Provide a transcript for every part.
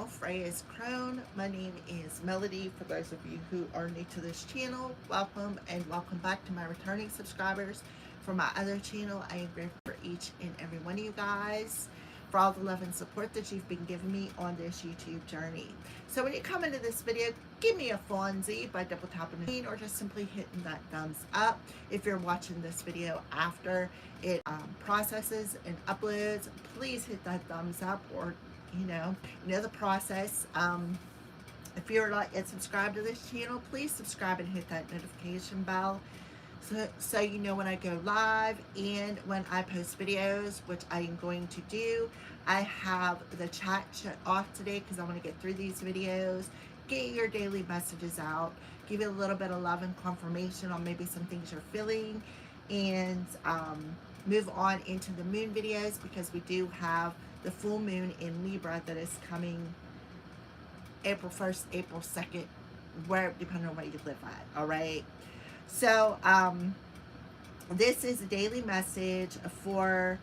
Freya's Crone. My name is Melody. For those of you who are new to this channel, welcome and welcome back to my returning subscribers. For my other channel, I am grateful for each and every one of you guys, for all the love and support that you've been giving me on this YouTube journey. So when you come into this video, give me a fonzie by double tapping the screen or just simply hitting that thumbs up. If you're watching this video after it processes and uploads, please hit that thumbs up, or you know the process. If you're not yet subscribed to this channel, please subscribe and hit that notification bell so you know when I go live and when I post videos, which I am going to do. I have the chat shut off today because I want to get through these videos, get your daily messages out, give you a little bit of love and confirmation on maybe some things you're feeling, and move on into the moon videos, because we do have the full moon in Libra that is coming April 1st, April 2nd, where depending on where you live at. All right. So this is a daily message for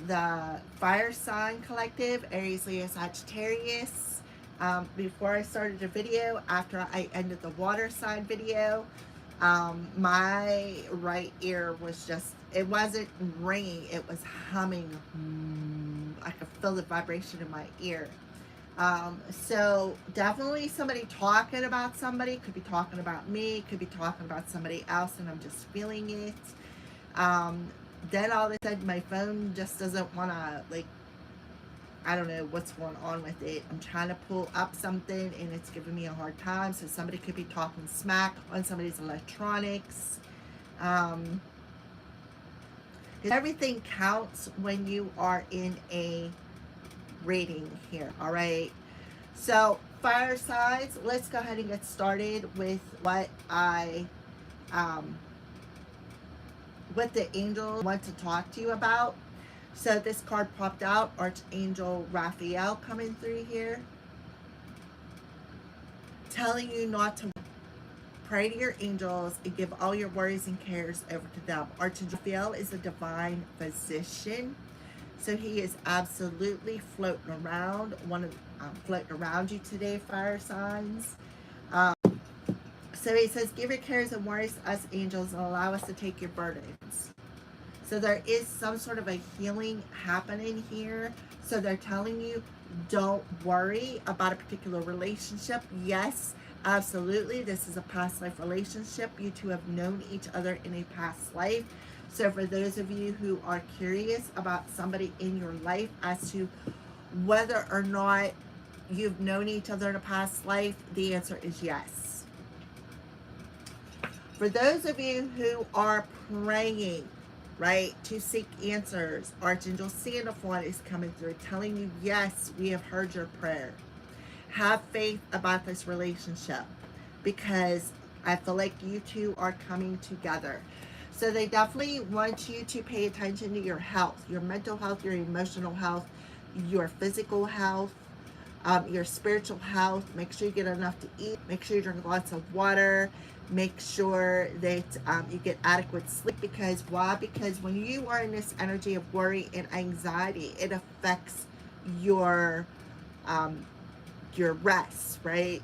the fire sign collective, Aries, Leo, Sagittarius. Before I started the video, after I ended the water sign video, my right ear was just, it wasn't ringing, it was humming. I could feel the vibration in my ear. So definitely somebody talking about somebody, could be talking about me, could be talking about somebody else, and I'm just feeling it. Then all of a sudden my phone just doesn't want to, like, I don't know what's going on with it. I'm trying to pull up something and it's giving me a hard time. So somebody could be talking smack on somebody's electronics. Everything counts when you are in a reading here. All right. So fire signs, let's go ahead and get started with what what the angels want to talk to you about. So this card popped out, Archangel Raphael coming through here, telling you not to pray to your angels and give all your worries and cares over to them. Archangel Raphael is a divine physician, so he is absolutely floating around, floating around you today, fire signs. So he says, give your cares and worries to us angels and allow us to take your burdens. So there is some sort of a healing happening here. So they're telling you, don't worry about a particular relationship. Yes, absolutely. This is a past life relationship. You two have known each other in a past life. So for those of you who are curious about somebody in your life as to whether or not you've known each other in a past life, the answer is yes. For those of you who are praying, right, to seek answers, Archangel Sandalphon is coming through, telling you, yes, we have heard your prayer. Have faith about this relationship, because I feel like you two are coming together. So they definitely want you to pay attention to your health, your mental health, your emotional health, your physical health, your spiritual health. Make sure you get enough to eat. Make sure you drink lots of water. Make sure that you get adequate sleep. Because why? Because when you are in this energy of worry and anxiety, it affects your rest, right?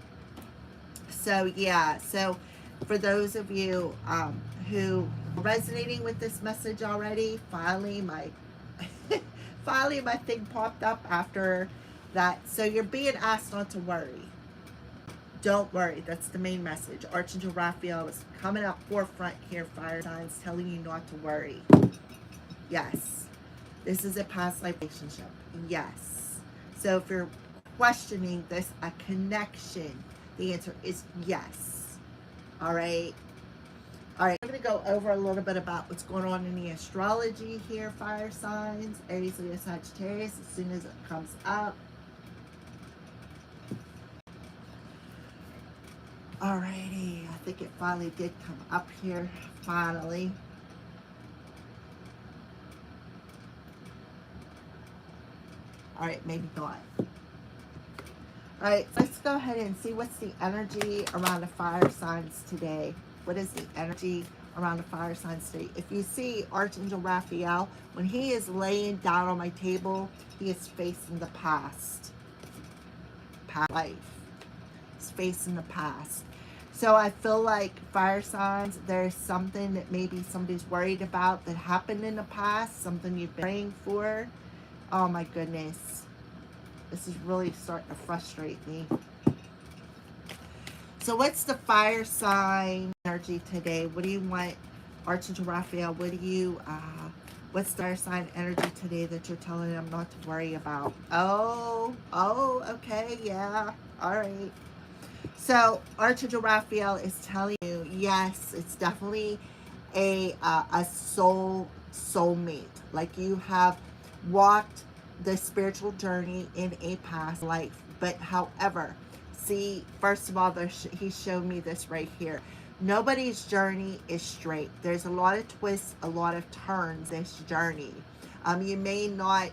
So yeah, so for those of you who are resonating with this message already, finally my thing popped up after that. So you're being asked not to worry. Don't worry. That's the main message. Archangel Raphael is coming up forefront here, fire signs, telling you not to worry. Yes. This is a past life relationship. Yes. So if you're questioning this, a connection, the answer is yes. All right. All right. I'm going to go over a little bit about what's going on in the astrology here, fire signs, Aries, Leo, Sagittarius, as soon as it comes up. Alrighty, I think it finally did come up here, finally. Alright, maybe not. Alright, let's go ahead and see what's the energy around the fire signs today. What is the energy around the fire signs today? If you see Archangel Raphael, when he is laying down on my table, he is facing the past. past life. It's facing the past. So I feel like fire signs, there's something that maybe somebody's worried about that happened in the past, something you've been praying for. Oh my goodness. This is really starting to frustrate me. So what's the fire sign energy today? What do you want, Archangel Raphael? What's the fire sign energy today that you're telling them not to worry about? Oh, okay, yeah, all right. So Archangel Raphael is telling you, yes, it's definitely a soulmate. Like you have walked the spiritual journey in a past life. But however, see, first of all, he showed me this right here. Nobody's journey is straight. There's a lot of twists, a lot of turns this journey. You may not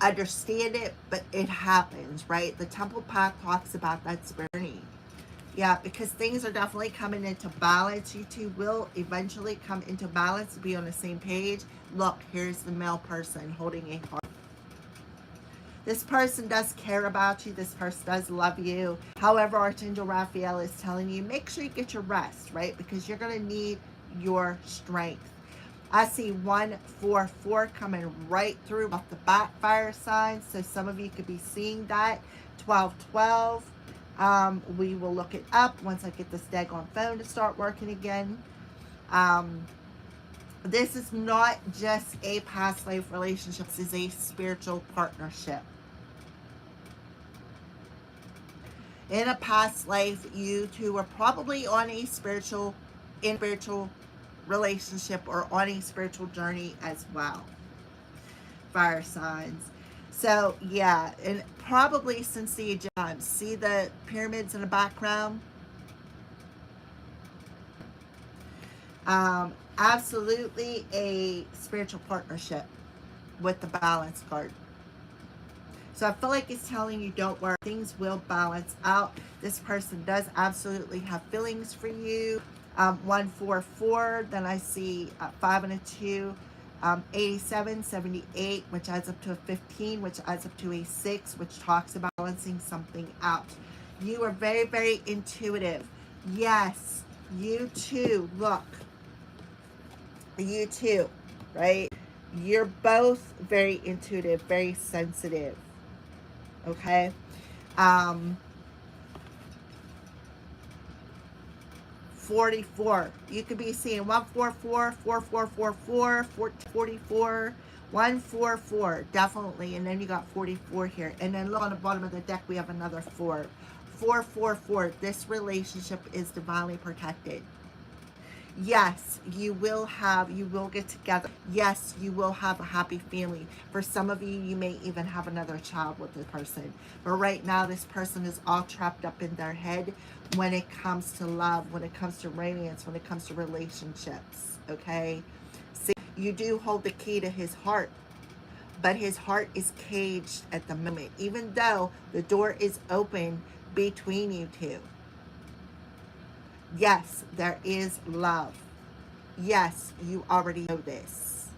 understand it, but it happens, right? The temple path talks about that journey. Yeah, because things are definitely coming into balance. You two will eventually come into balance, be on the same page. Look, here's the male person holding a heart. This person does care about you. This person does love you. However, Archangel Raphael is telling you, make sure you get your rest, right? Because you're going to need your strength. I see 144 coming right through off the back fire signs. So some of you could be seeing that. 1212. We will look it up once I get this daggone phone to start working again. This is not just a past life relationship. This is a spiritual partnership. In a past life, you two were probably on a spiritual relationship or on a spiritual journey as well. Fire signs. So yeah, and probably since the Egyptian times. See the pyramids in the background? Absolutely a spiritual partnership with the balance card. So I feel like it's telling you, don't worry, things will balance out. This person does absolutely have feelings for you. 144, then I see 5 and a 2, 87, 78, which adds up to a 15, which adds up to a 6, which talks about balancing something out. You are very, very intuitive. Yes, you too. Look, you too, right? You're both very intuitive, very sensitive. Okay. 44. You could be seeing 144, 4444, 44, 144, definitely. And then you got 44 here. And then look on the bottom of the deck, we have another 4. 444. This relationship is divinely protected. Yes, you will get together. Yes, you will have a happy family. For some of you, you may even have another child with this person. But right now, this person is all trapped up in their head when it comes to love, when it comes to romance, when it comes to relationships, okay? See, you do hold the key to his heart, but his heart is caged at the moment, even though the door is open between you two. Yes, there is love. Yes, you already know this.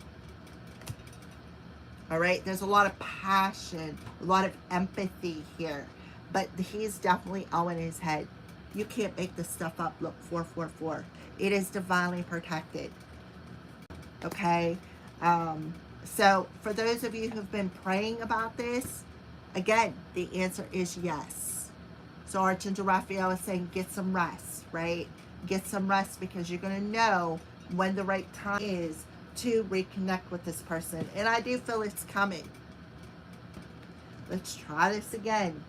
All right, there's a lot of passion, a lot of empathy here, but he's definitely all in his head. You can't make this stuff up. Look, 444. It is divinely protected. Okay, so for those of you who've been praying about this, again, the answer is yes. So Archangel Raphael is saying, get some rest, right? Get some rest, because you're going to know when the right time is to reconnect with this person. And I do feel it's coming. Let's try this again.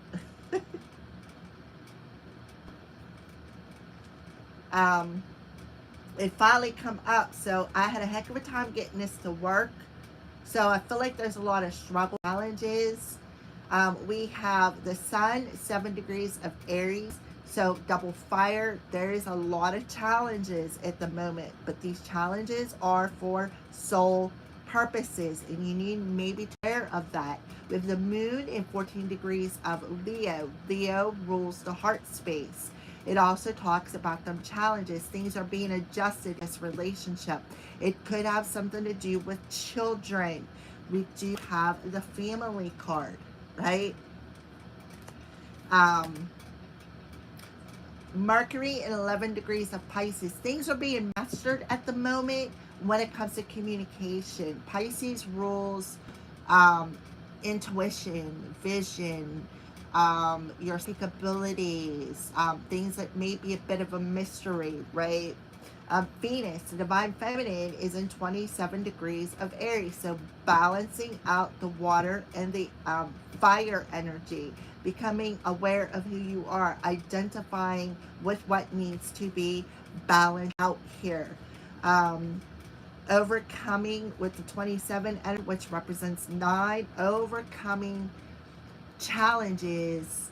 It finally come up. So I had a heck of a time getting this to work. So I feel like there's a lot of struggle, challenges. We have the sun, 7 degrees of Aries, so double fire. There is a lot of challenges at the moment, but these challenges are for soul purposes, and you need maybe to be aware of that. With the moon in 14 degrees of Leo, Leo rules the heart space. It also talks about them challenges. Things are being adjusted in this relationship. It could have something to do with children. We do have the family card, right? Um, Mercury in 11 degrees of Pisces. Things are being mastered at the moment when it comes to communication. Pisces rules um, intuition, vision, your speak abilities, things that may be a bit of a mystery, right? Venus, the divine feminine, is in 27 degrees of Aries. So balancing out the water and the fire energy, becoming aware of who you are, identifying with what needs to be balanced out here. Um, Overcoming with the 27, and which represents 9, overcoming challenges.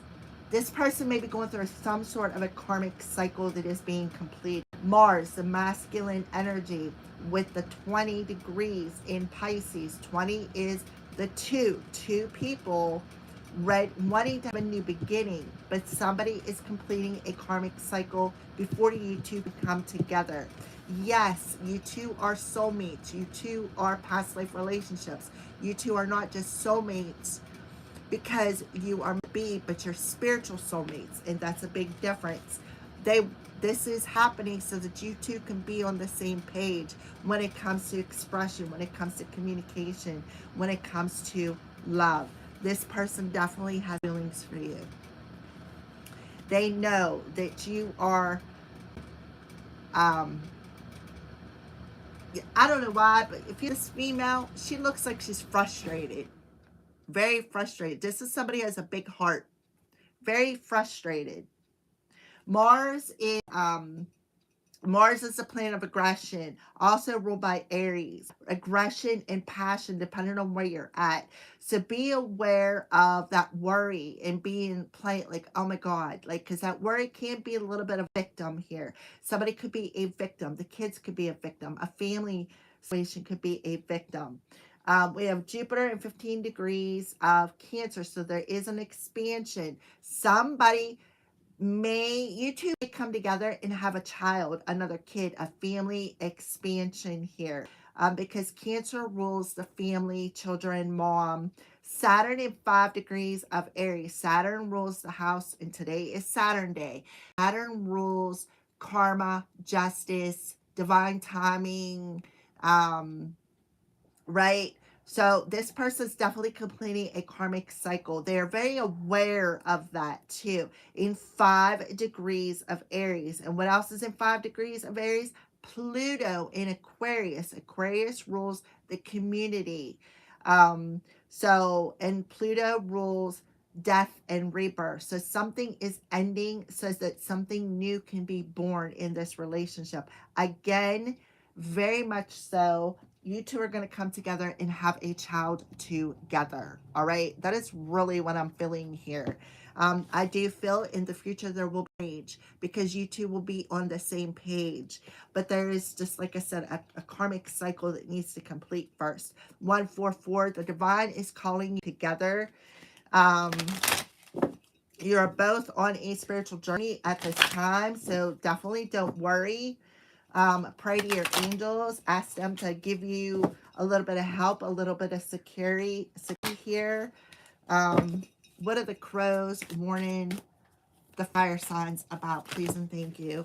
This person may be going through some sort of a karmic cycle that is being completed. Mars, the masculine energy, with the 20 degrees in Pisces. 20 is the two people, right, wanting to have a new beginning, but somebody is completing a karmic cycle before you two come together. Yes, you two are soulmates. You two are past life relationships. You two are not just soulmates because you are B, but you're spiritual soulmates, and that's a big difference. They This is happening so that you two can be on the same page when it comes to expression, when it comes to communication, when it comes to love. This person definitely has feelings for you. They know that you are um I don't know why, but if you're this female, she looks like she's frustrated, very frustrated. This is somebody who has a big heart, very frustrated. Mars is Mars is the planet of aggression, also ruled by Aries. Aggression and passion, depending on where you're at. So be aware of that worry and being plain like, oh my God, like, because that worry can be a little bit of victim here. Somebody could be a victim. The kids could be a victim. A family situation could be a victim. We have Jupiter in 15 degrees of Cancer, so there is an expansion. Somebody you two may come together and have a child, another kid, a family expansion here, because Cancer rules the family, children, mom. Saturn in 5 degrees of Aries. Saturn rules the house, and today is Saturn day. Saturn rules karma, justice, divine timing, um, right? So this person's definitely completing a karmic cycle. They are very aware of that too. In 5 degrees of Aries. And what else is in 5 degrees of Aries? Pluto in Aquarius. Aquarius rules the community. And Pluto rules death and rebirth. So something is ending so that something new can be born in this relationship. Again, very much so, you two are going to come together and have a child together. All right. That is really what I'm feeling here. I do feel in the future there will be age because you two will be on the same page. But there is just, like I said, a karmic cycle that needs to complete first. 144, the divine is calling you together. Um, you're both on a spiritual journey at this time. So definitely don't worry. Pray to your angels, ask them to give you a little bit of help, a little bit of security here. What are the crows warning the fire signs about? Please and thank you.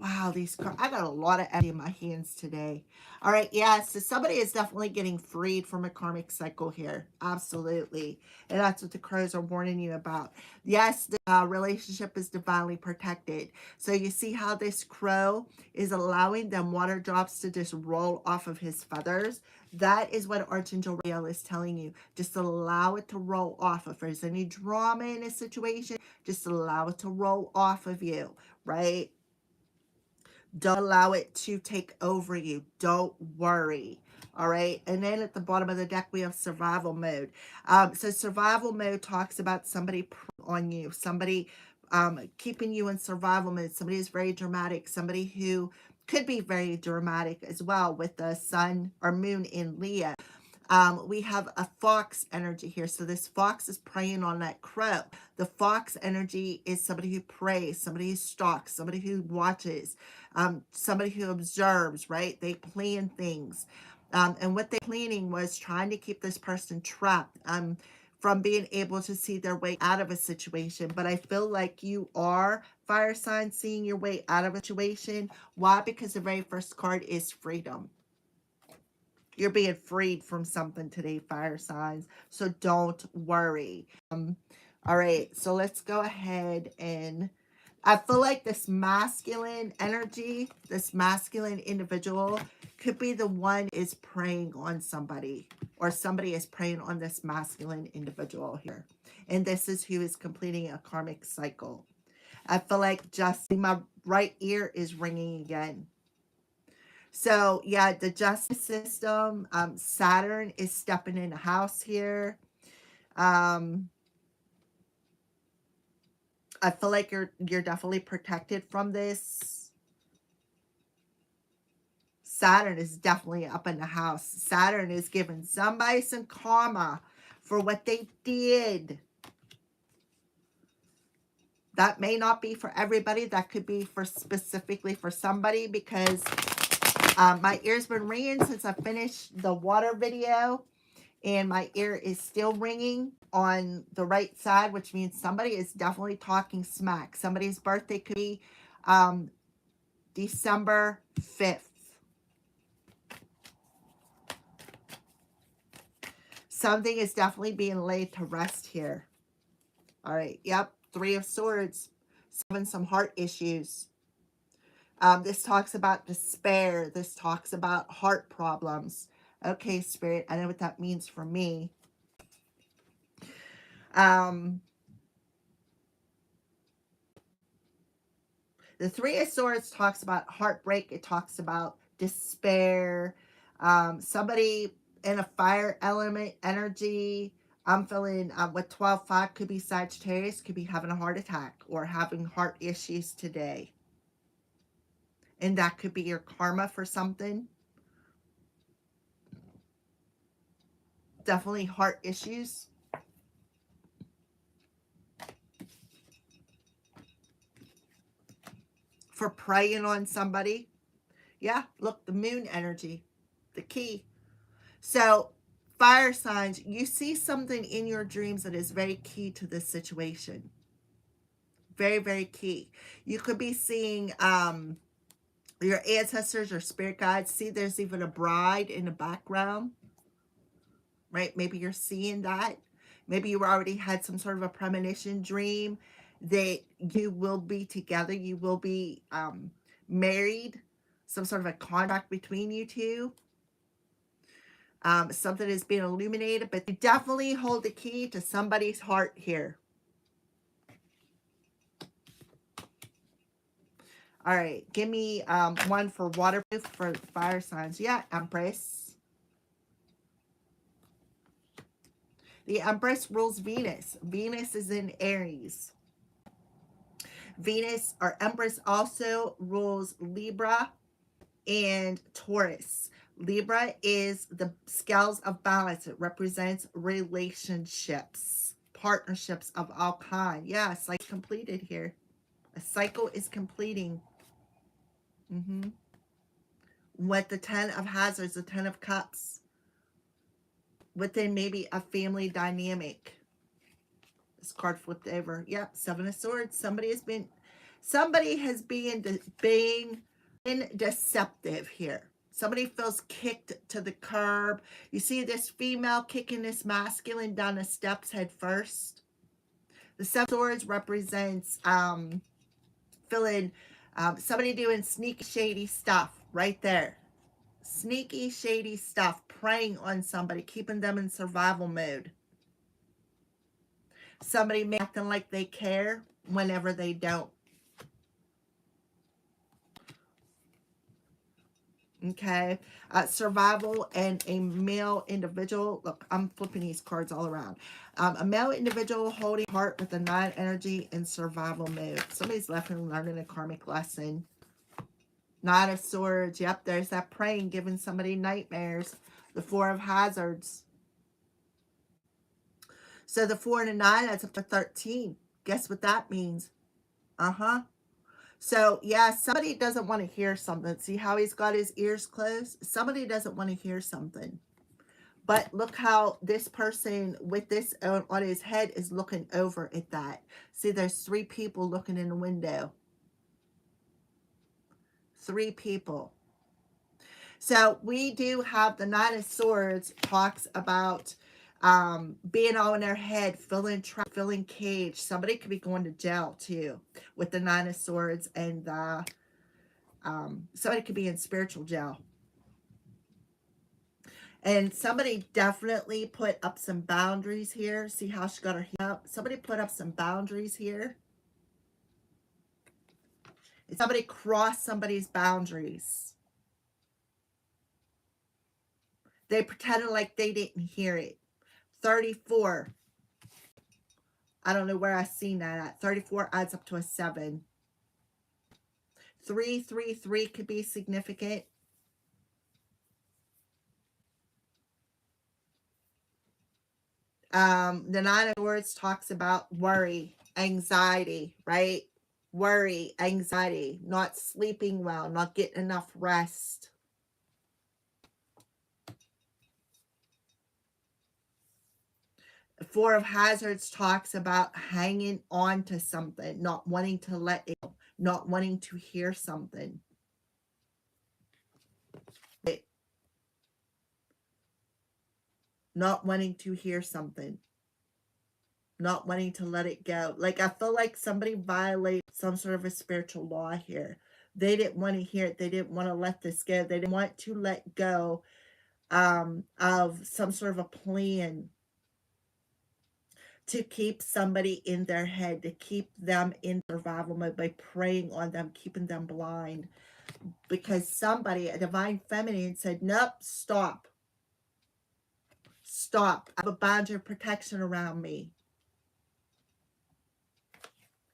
Wow, these cards. I got a lot of energy in my hands today. All right, yeah, so somebody is definitely getting freed from a karmic cycle here. Absolutely. And that's what the crows are warning you about. Yes, the relationship is divinely protected. So you see how this crow is allowing them water drops to just roll off of his feathers? That is what Archangel Raphael is telling you. Just allow it to roll off. If there's any drama in a situation, just allow it to roll off of you, right? Don't allow it to take over you. Don't worry. All right. And then at the bottom of the deck, we have survival mode. So survival mode talks about somebody on you, somebody keeping you in survival mode, somebody who's very dramatic, somebody who could be very dramatic as well with the sun or moon in Leo. We have a fox energy here. So this fox is preying on that crow. The fox energy is somebody who prays, somebody who stalks, somebody who watches, somebody who observes, right? They plan things. And what they planning was trying to keep this person trapped. from being able to see their way out of a situation. But I feel like you are, fire sign, seeing your way out of a situation. Why? Because the very first card is freedom. You're being freed from something today, fire signs. So don't worry. All right, so let's go ahead and I feel like this masculine energy, this masculine individual could be the one is preying on somebody, or somebody is preying on this masculine individual here. And this is who is completing a karmic cycle. I feel like just my right ear is ringing again. So yeah, the justice system, Saturn is stepping in the house here. I feel like you're definitely protected from this. Saturn is definitely up in the house. Saturn is giving somebody some karma for what they did. That may not be for everybody. That could be for specifically for somebody, because my ear's been ringing since I finished the water video, and my ear is still ringing on the right side, which means somebody is definitely talking smack. Somebody's birthday could be December 5th. Something is definitely being laid to rest here. All right. Yep. 3 of Swords. Having some heart issues. This talks about despair. This talks about heart problems. Okay, Spirit. I know what that means for me. The 3 of Swords talks about heartbreak. It talks about despair. Somebody in a fire element energy. I'm feeling with 12-5 could be Sagittarius, could be having a heart attack or having heart issues today. And that could be your karma for something. Definitely heart issues. For preying on somebody. Yeah, look, the moon energy, the key. So fire signs, you see something in your dreams that is very key to this situation. Very, very key. You could be seeing your ancestors or spirit guides. See, there's even a bride in the background, right? Maybe you're seeing that. Maybe you already had some sort of a premonition dream that you will be together. You will be married. Some sort of a contract between you two. Something is being illuminated, but you definitely hold the key to somebody's heart here. All right, give me one for waterproof for fire signs. Yeah, Empress. The Empress rules Venus. Venus is in Aries. Venus, or Empress, also rules Libra and Taurus. Libra is the scales of balance. It represents relationships, partnerships of all kind. Yes, like completed here. A cycle is completing. With the 10 of Hazards, the 10 of Cups, within maybe a family dynamic. This card flipped over. Yep, 7 of Swords. Somebody has been deceptive here. Somebody feels kicked to the curb. You see this female kicking this masculine down the steps head first. The 7 of Swords represents feeling somebody doing sneaky, shady stuff right there. Sneaky, shady stuff, preying on somebody, keeping them in survival mode. Somebody acting like they care whenever they don't. Okay, survival and a male individual. Look, I'm flipping these cards all around. A male individual holding heart with the 9 energy in survival mode. Somebody's left and learning a karmic lesson. 9 of Swords. Yep, there's that praying, giving somebody nightmares. The 4 of Hazards. So the 4 and a 9, that's up to 13. Guess what that means? So, yeah, somebody doesn't want to hear something. See how he's got his ears closed? Somebody doesn't want to hear something. But look how this person with this on his head is looking over at that. See, there's 3 people looking in the window. 3 people. So we do have the Nine of Swords talks about being all in their head, feeling trapped, feeling caged. Somebody could be going to jail too with the Nine of Swords, and somebody could be in spiritual jail. And somebody definitely put up some boundaries here. See how she got her hand up? Somebody put up some boundaries here. Somebody crossed somebody's boundaries. They pretended like they didn't hear it. 34. I don't know where I seen that at. 34 adds up to a 7. 333 could be significant. The Nine of Swords talks about worry, anxiety, right? Worry, anxiety, not sleeping well, not getting enough rest. The Four of Hazards talks about hanging on to something, not wanting to let it go, not wanting to hear something. Not wanting to hear something. Not wanting to let it go. Like, I feel like somebody violated some sort of a spiritual law here. They didn't want to hear it. They didn't want to let this go. They didn't want to let go of some sort of a plan to keep somebody in their head, to keep them in survival mode by preying on them, keeping them blind. Because somebody, a divine feminine, said, nope, stop. Stop. I have a boundary of protection around me.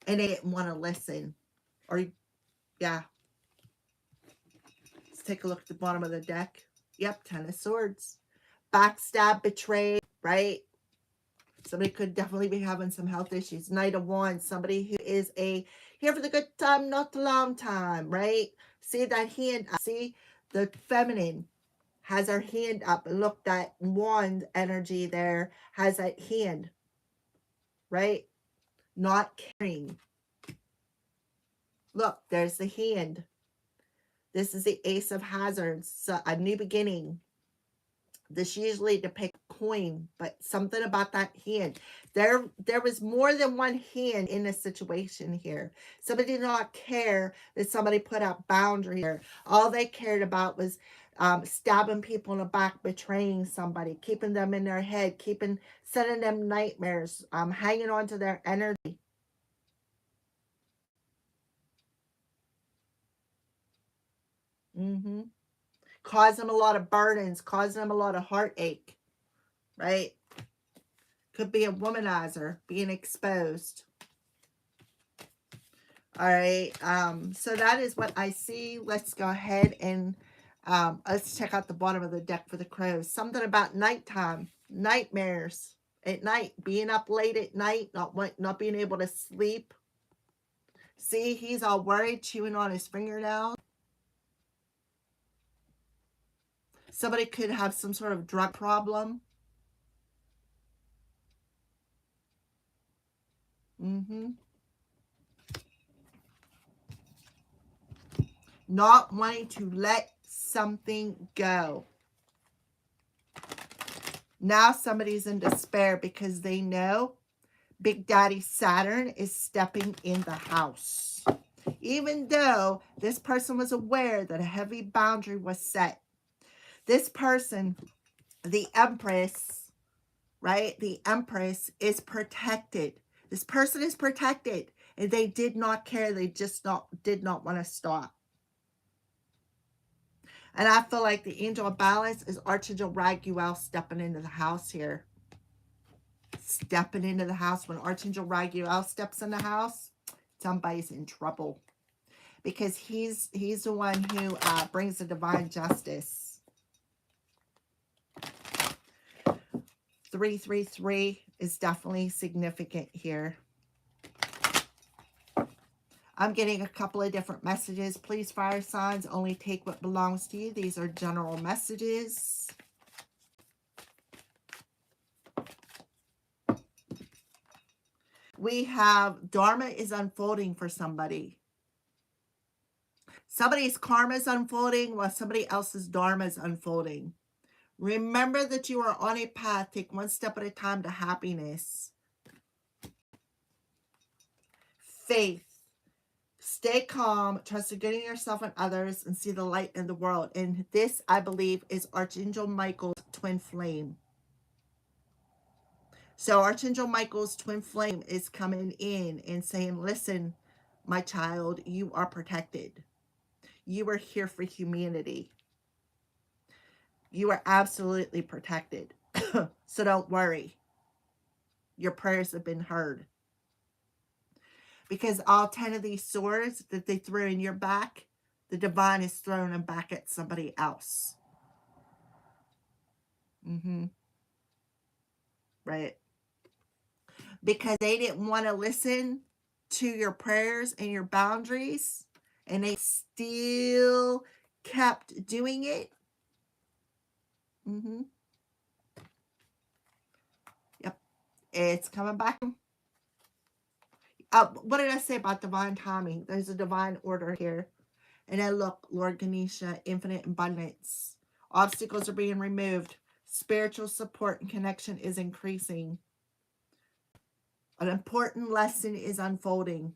And they didn't want to listen. Or, yeah. Let's take a look at the bottom of the deck. Yep, Ten of Swords. Backstab, betrayed, right? Somebody could definitely be having some health issues. Knight of Wands, somebody who is here for the good time, not the long time, right? See that hand, see the feminine has her hand up. Look, that wand energy there has that hand, right? Not caring. Look, there's the hand. This is the Ace of Hazards, so a new beginning. This usually depicts a coin, but something about that hand. There was more than one hand in this situation here. Somebody did not care that somebody put up boundaries here. All they cared about was stabbing people in the back, betraying somebody, keeping them in their head, sending them nightmares, hanging on to their energy. Causing them a lot of burdens, causing them a lot of heartache, right? Could be a womanizer being exposed. All right. So that is what I see. Let's go ahead and let's check out the bottom of the deck for the crows. Something about nighttime, nightmares at night, being up late at night, not being able to sleep. See, he's all worried, chewing on his fingernails. Somebody could have some sort of drug problem. Not wanting to let something go. Now somebody's in despair because they know Big Daddy Saturn is stepping in the house. Even though this person was aware that a heavy boundary was set. This person, the Empress, right? The Empress is protected. This person is protected. And they did not care. They just did not want to stop. And I feel like the angel of balance is Archangel Raguel stepping into the house here. Stepping into the house. When Archangel Raguel steps in the house, somebody's in trouble. Because he's the one who brings the divine justice. 333 is definitely significant here. I'm getting a couple of different messages. Please, fire signs, only take what belongs to you. These are general messages. We have Dharma is unfolding for somebody. Somebody's karma is unfolding while somebody else's Dharma is unfolding. Remember that you are on a path. Take one step at a time to happiness. Faith. Stay calm, trust in getting yourself and others, and see the light in the world. And this, I believe, is Archangel Michael's twin flame. So Archangel Michael's twin flame is coming in and saying, listen, my child, you are protected. You are here for humanity. You are absolutely protected. So don't worry. Your prayers have been heard. Because all 10 of these swords that they threw in your back, the divine is throwing them back at somebody else. Right. Because they didn't want to listen to your prayers and your boundaries, and they still kept doing it. Yep. It's coming back. What did I say about divine timing? There's a divine order here. And then look, Lord Ganesha, infinite abundance. Obstacles are being removed. Spiritual support and connection is increasing. An important lesson is unfolding.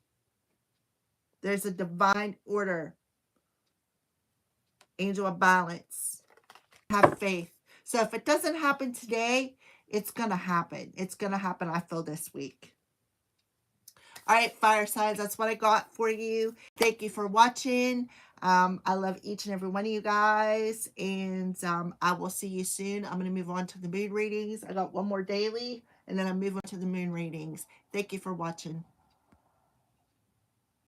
There's a divine order. Angel of balance. Have faith. So if it doesn't happen today, it's going to happen. It's going to happen, I feel, this week. All right, fire signs, that's what I got for you. Thank you for watching. I love each and every one of you guys, and I will see you soon. I'm going to move on to the moon readings. I got one more daily, and then I'm moving on to the moon readings. Thank you for watching.